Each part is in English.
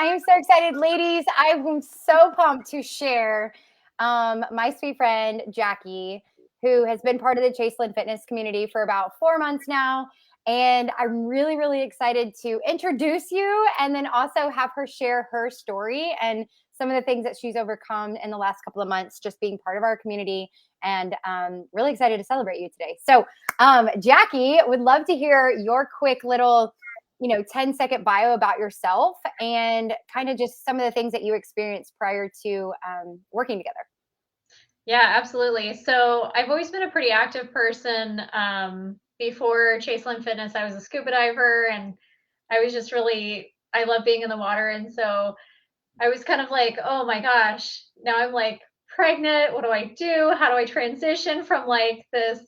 I am so excited. Ladies, I'm so pumped to share my sweet friend, Jackie, who has been part of the Chaseland Fitness community for about 4 months now. And I'm really, really excited to introduce you and then also have her share her story and some of the things that she's overcome in the last couple of months, just being part of our community. And really excited to celebrate you today. So, Jackie, would love to hear your quick little 10-second bio about yourself and kind of just some of the things that you experienced prior to working together. Yeah, absolutely. So I've always been a pretty active person. Before Chaseland Fitness, I was a scuba diver and I was just really, I love being in the water. And so I was kind of like, oh my gosh, now I'm like pregnant. What do I do? How do I transition from like this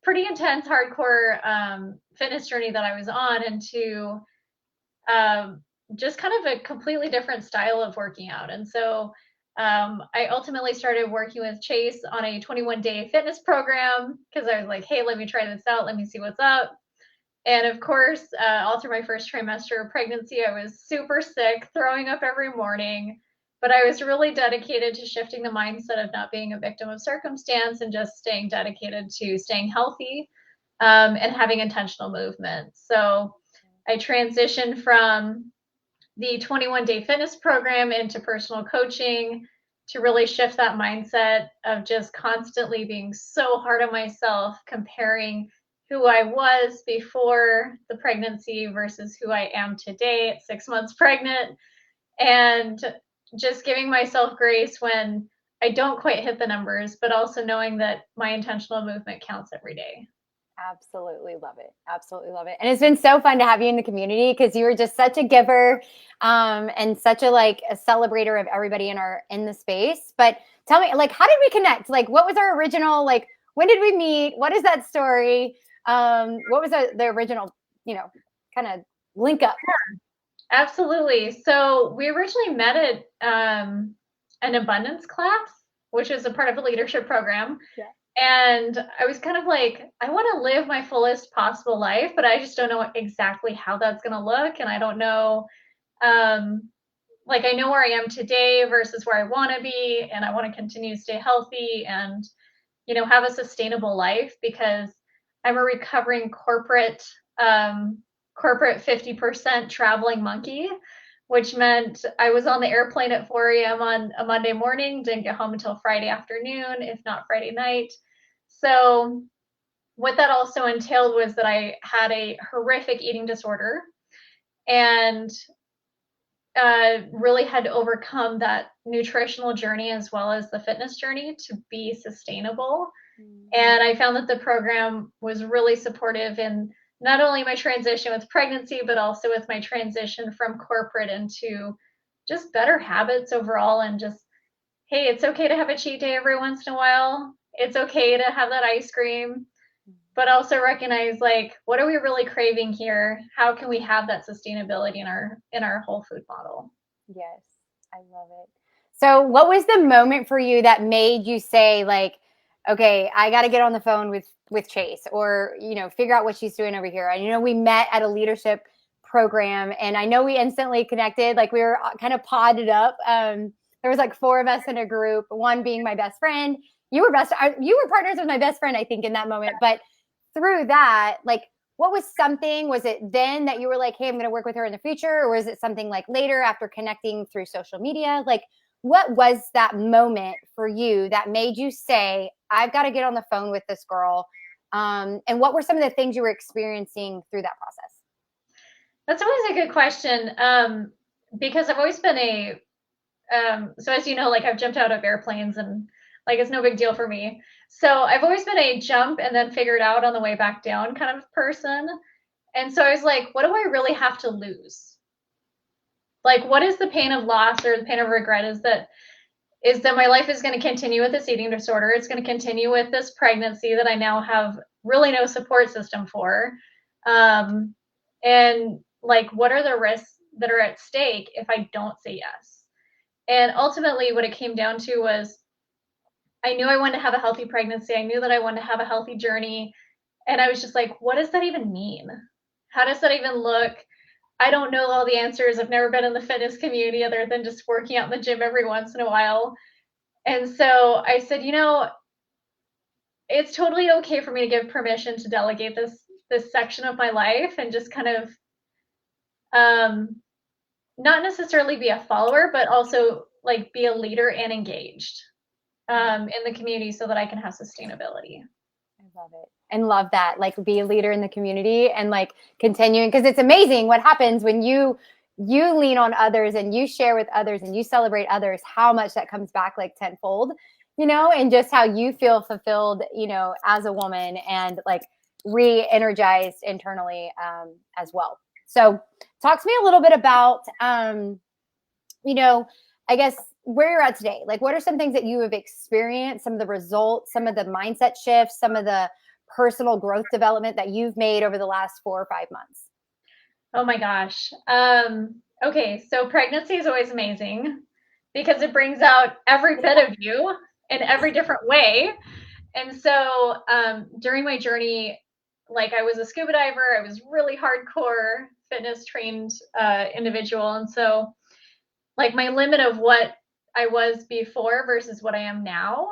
pretty intense, hardcore fitness journey that I was on into um, just kind of a completely different style of working out? And so I ultimately started working with Chase on a 21-day fitness program because I was like, hey, let me try this out. Let me see what's up. And of course, all through my first trimester of pregnancy, I was super sick, throwing up every morning. But I was really dedicated to shifting the mindset of not being a victim of circumstance and just staying dedicated to staying healthy and having intentional movement. So I transitioned from the 21-day fitness program into personal coaching to really shift that mindset of just constantly being so hard on myself, comparing who I was before the pregnancy versus who I am today at 6 months pregnant, and just giving myself grace when I don't quite hit the numbers, but also knowing that my intentional movement counts every day. Absolutely love it. Absolutely love it. And it's been so fun to have you in the community because you were just such a giver and such a celebrator of everybody in the space. But tell me, like, how did we connect? Like, what was our original, like, when did we meet? What is that story? What was the original, kind of link up? Absolutely. So we originally met at an abundance class, which is a part of a leadership program. Yeah. And I was kind of like, I want to live my fullest possible life, but I just don't know exactly how that's going to look. And I don't know, um, like, I know where I am today versus where I want to be. And I want to continue to stay healthy and, have a sustainable life because I'm a recovering corporate 50% traveling monkey, which meant I was on the airplane at 4 a.m. on a Monday morning, didn't get home until Friday afternoon, if not Friday night. So, what that also entailed was that I had a horrific eating disorder and really had to overcome that nutritional journey as well as the fitness journey to be sustainable. And I found that the program was really supportive in not only my transition with pregnancy, but also with my transition from corporate into just better habits overall. And just, hey, it's okay to have a cheat day every once in a while. It's okay to have that ice cream, but also recognize, like, what are we really craving here? How can we have that sustainability in our whole food model? Yes, I love it. So, what was the moment for you that made you say, like, okay, I got to get on the phone with Chase, or figure out what she's doing over here? And we met at a leadership program, and I know we instantly connected. Like, we were kind of podded up. There was like four of us in a group. One being my best friend. You were partners with my best friend, I think, in that moment. But through that, like, what was something, was it then that you were like, hey, I'm going to work with her in the future? Or was it something like later after connecting through social media? Like, what was that moment for you that made you say, I've got to get on the phone with this girl? And what were some of the things you were experiencing through that process? That's always a good question, because I've always been so as you know, like, I've jumped out of airplanes and like it's no big deal for me. So I've always been a jump and then figure it out on the way back down kind of person. And so I was like, what do I really have to lose? Like, what is the pain of loss or the pain of regret? Is that my life is going to continue with this eating disorder. It's going to continue with this pregnancy that I now have really no support system for. Um, and like, what are the risks that are at stake if I don't say yes? And ultimately, what it came down to was I knew I wanted to have a healthy pregnancy. I knew that I wanted to have a healthy journey. And I was just like, what does that even mean? How does that even look? I don't know all the answers. I've never been in the fitness community other than just working out in the gym every once in a while. And so I said, it's totally okay for me to give permission to delegate this section of my life and just kind of um, not necessarily be a follower, but also like be a leader and engaged in the community so that I can have sustainability. I love it. And love that. Like be a leader in the community and like continuing, because it's amazing what happens when you lean on others and you share with others and you celebrate others, how much that comes back like tenfold, and just how you feel fulfilled, as a woman and like re-energized internally as well. So talk to me a little bit about, I guess where you're at today. Like, what are some things that you have experienced, some of the results, some of the mindset shifts, some of the personal growth development that you've made over the last 4 or 5 months? Oh my gosh. Okay, so pregnancy is always amazing because it brings out every bit of you in every different way. And so during my journey, like I was a scuba diver, I was really hardcore fitness trained individual. And so like my limit of what I was before versus what I am now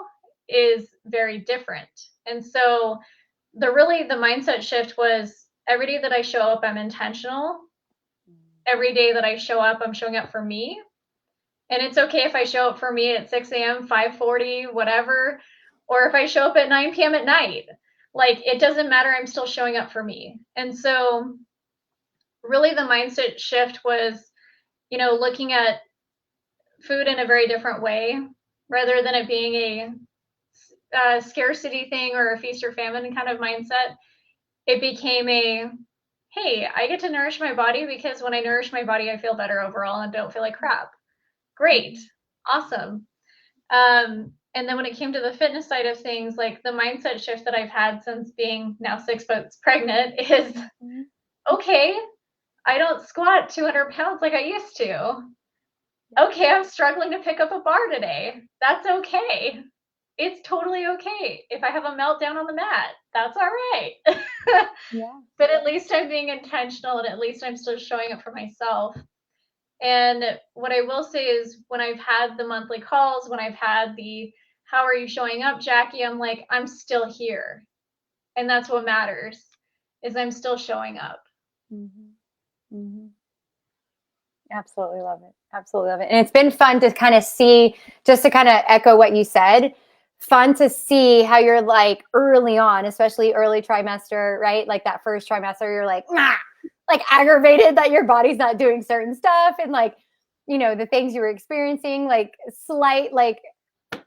is very different. And so the mindset shift was every day that I show up, I'm intentional. Every day that I show up, I'm showing up for me. And it's okay if I show up for me at 6 a.m., 5:40, whatever, or if I show up at 9 p.m. at night. Like it doesn't matter, I'm still showing up for me. And so really the mindset shift was, looking at food in a very different way rather than it being a scarcity thing or a feast or famine kind of mindset. It became hey, I get to nourish my body because when I nourish my body, I feel better overall and don't feel like crap. Great. Awesome. And then when it came to the fitness side of things, like the mindset shift that I've had since being now 6 months pregnant is okay, I don't squat 200 pounds like I used to. Okay, I'm struggling to pick up a bar today. That's okay. It's totally okay. If I have a meltdown on the mat, that's all right. Yeah. But at least I'm being intentional and at least I'm still showing up for myself. And what I will say is when I've had the monthly calls, when I've had the how are you showing up, Jackie, I'm like, I'm still here. And that's what matters is I'm still showing up. Mm-hmm. Mm-hmm. Absolutely love it. Absolutely love it. And it's been fun to kind of see, just to kind of echo what you said, fun to see how you're like early on, especially early trimester, right? Like that first trimester, you're like, like aggravated that your body's not doing certain stuff. And like, the things you were experiencing, like slight, like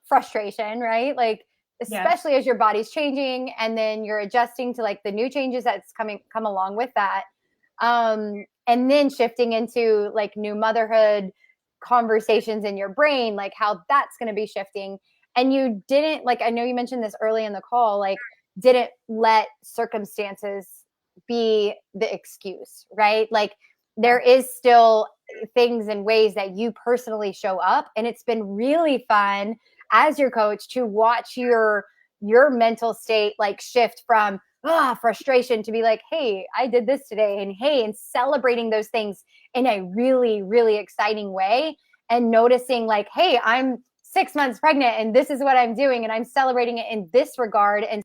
frustration, right? Like, Yeah. especially as your body's changing and then you're adjusting to like the new changes that's come along with that. And then shifting into like new motherhood conversations in your brain, like how that's going to be shifting. And you didn't, like, I know you mentioned this early in the call, like, didn't let circumstances be the excuse, right? Like, there is still things and ways that you personally show up. And it's been really fun as your coach to watch your mental state like shift from frustration to be like, hey, I did this today, and celebrating those things in a really, really exciting way, and noticing like, hey, I'm 6 months pregnant and this is what I'm doing, and I'm celebrating it in this regard. And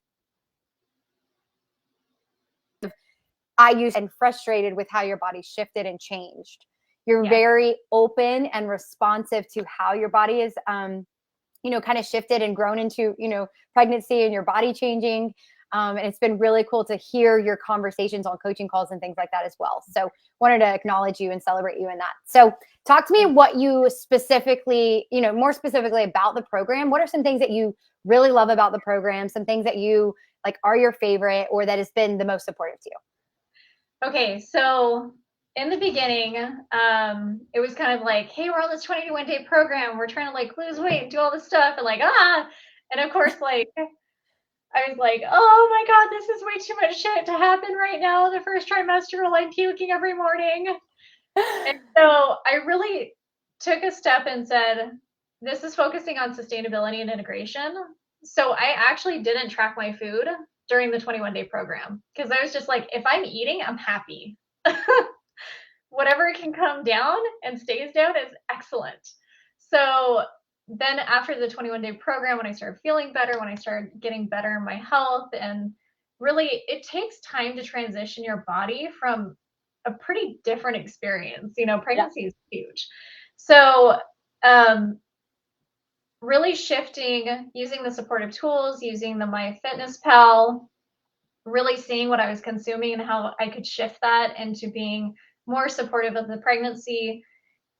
I used and frustrated with how your body shifted and changed. You're very open and responsive to how your body is, kind of shifted and grown into, pregnancy and your body changing. And it's been really cool to hear your conversations on coaching calls and things like that as well. So wanted to acknowledge you and celebrate you in that. So talk to me what you specifically, more specifically about the program. What are some things that you really love about the program? Some things that you like are your favorite or that has been the most supportive to you? Okay, so in the beginning, it was kind of like, hey, we're on this 21-day program. We're trying to like lose weight and do all this stuff and like, and of course, like, I was like, oh my God, this is way too much shit to happen right now. The first trimester, I'm puking every morning. And so I really took a step and said, this is focusing on sustainability and integration. So I actually didn't track my food during the 21-day program because I was just like, if I'm eating, I'm happy. whatever can come down and stays down is excellent. So then after the 21-day program, when I started feeling better, when I started getting better in my health, and really it takes time to transition your body from a pretty different experience. You know, Yeah. pregnancy is huge. So um, really shifting, using the supportive tools, using the MyFitnessPal, really seeing what I was consuming and how I could shift that into being more supportive of the pregnancy.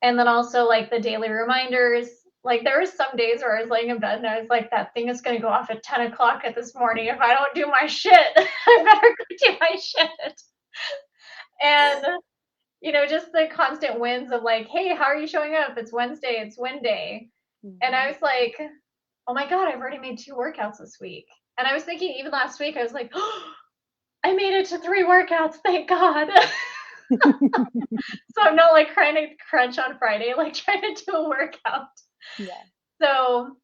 And then also like the daily reminders. Like there was some days where I was laying in bed and I was like, that thing is going to go off at 10 o'clock at this morning. If I don't do my shit, I better go do my shit. And, you know, just the constant wins of like, hey, how are you showing up? It's Wednesday, it's win day. And I Mhm. was like, oh my God, I've already made 2 workouts this week. And I was thinking even last week, I was like, oh, I made it to 3 workouts, thank God. So I'm not like trying to crunch on Friday, like trying to do a workout. Yeah. So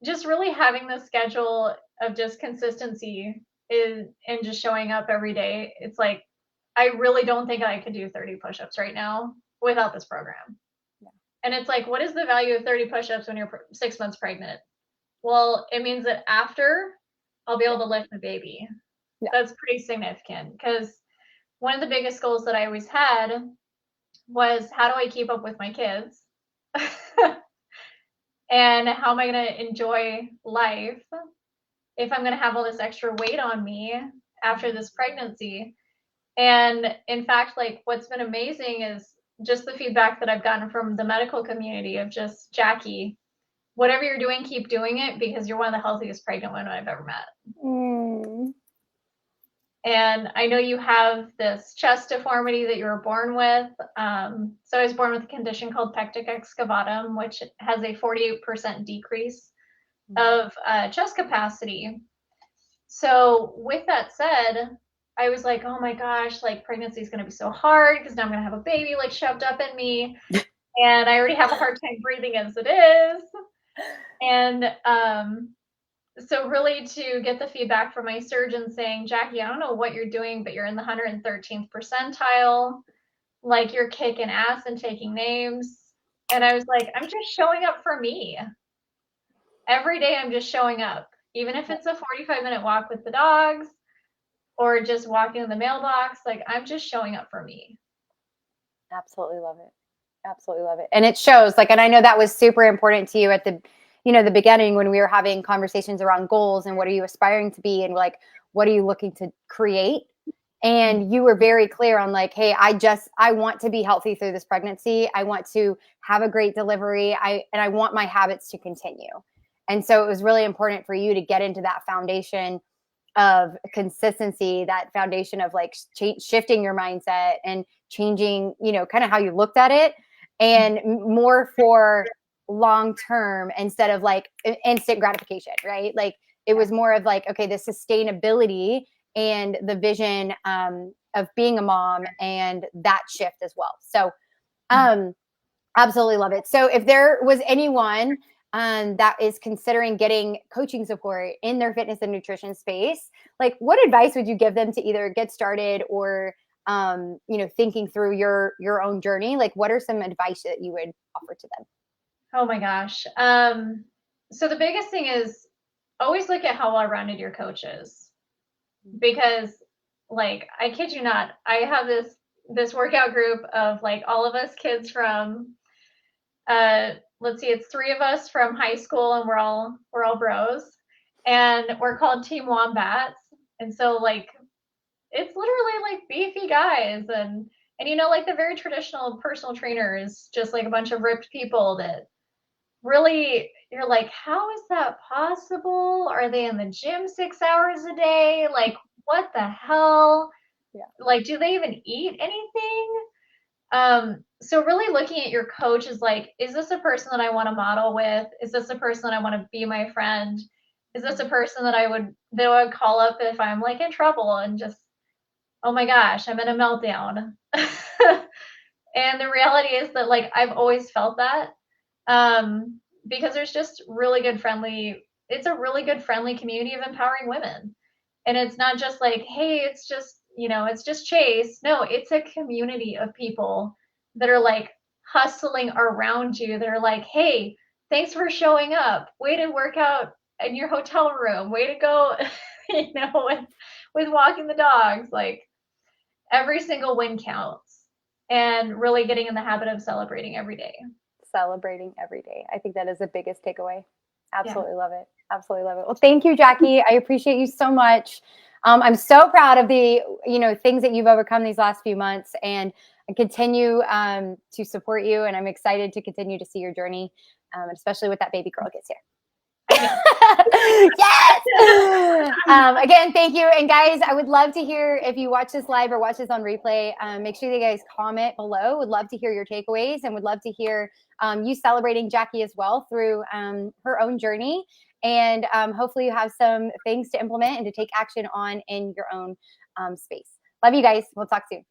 just really having the schedule of just consistency is and just showing up every day. It's like I really don't think I could do 30 push-ups right now without this program. Yeah. And it's like, what is the value of 30 push-ups when you're 6 months pregnant? Well, it means that after I'll be able Yeah. to lift the baby. Yeah. That's pretty significant because one of the biggest goals that I always had was how do I keep up with my kids? And how am I going to enjoy life if I'm going to have all this extra weight on me after this pregnancy? And in fact, like what's been amazing is just the feedback that I've gotten from the medical community of just Jackie, whatever you're doing, keep doing it because you're one of the healthiest pregnant women I've ever met. Mm. And I know you have this chest deformity that you were born with. So I was born with a condition called pectic excavatum, which has a 48% decrease of chest capacity. So with that said, I was like, oh my gosh, like pregnancy is going to be so hard because now I'm going to have a baby like shoved up in me. And I already have a hard time breathing as it is. And so really to get the feedback from my surgeon saying, Jackie, I don't know what you're doing, but you're in the 113th percentile. Like you're kicking ass and taking names. And I was like, I'm just showing up for me. Every day I'm just showing up. Even if it's a 45-minute walk with the dogs or just walking in the mailbox, like I'm just showing up for me. Absolutely love it. Absolutely love it. And it shows like, and I know that was super important to you at the, the beginning when we were having conversations around goals and what are you aspiring to be and like, what are you looking to create? And you were very clear on like, hey, I want to be healthy through this pregnancy. I want to have a great delivery. And I want my habits to continue. And so it was really important for you to get into that foundation of consistency, that foundation of like shifting your mindset and changing, kind of how you looked at it and more for long term instead of like instant gratification, right? Like it was more of like, okay, the sustainability and the vision of being a mom and that shift as well. So absolutely love it. So if there was anyone that is considering getting coaching support in their fitness and nutrition space, like what advice would you give them to either get started or, thinking through your own journey? Like what are some advice that you would offer to them? Oh my gosh. So the biggest thing is always look at how well rounded your coach is. Because like I kid you not, I have this workout group of like all of us kids from let's see, it's 3 of us from high school and we're all bros. And we're called Team Wombats. And so like it's literally like beefy guys and like the very traditional personal trainers, just like a bunch of ripped people that really you're like, how is that possible? Are they in the gym 6 hours a day? Like, what the hell? Yeah. Like, do they even eat anything? So really looking at your coach is like, is this a person that I want to model with? Is this a person that I want to be my friend? Is this a person that I would call up if I'm like in trouble and just, oh my gosh, I'm in a meltdown. And the reality is that like I've always felt that. Because there's just really good it's a really good friendly community of empowering women. And it's not just like, hey, it's just it's just Chase. No, it's a community of people that are like hustling around you. They're like, hey, thanks for showing up. Way to work out in your hotel room. Way to go, with walking the dogs. Like every single win counts, and really getting in the habit of celebrating every day. Celebrating every day. I think that is the biggest takeaway. Yeah. Absolutely love it. Absolutely love it. Well, thank you, Jackie. I appreciate you so much. I'm so proud of the, things that you've overcome these last few months, and I continue to support you. And I'm excited to continue to see your journey, especially with that baby girl gets here. Yes. Again, thank you. And guys, I would love to hear if you watch this live or watch this on replay. Make sure you guys comment below. Would love to hear your takeaways, and would love to hear you celebrating Jackie as well through her own journey. And hopefully you have some things to implement and to take action on in your own space. Love you guys. We'll talk soon.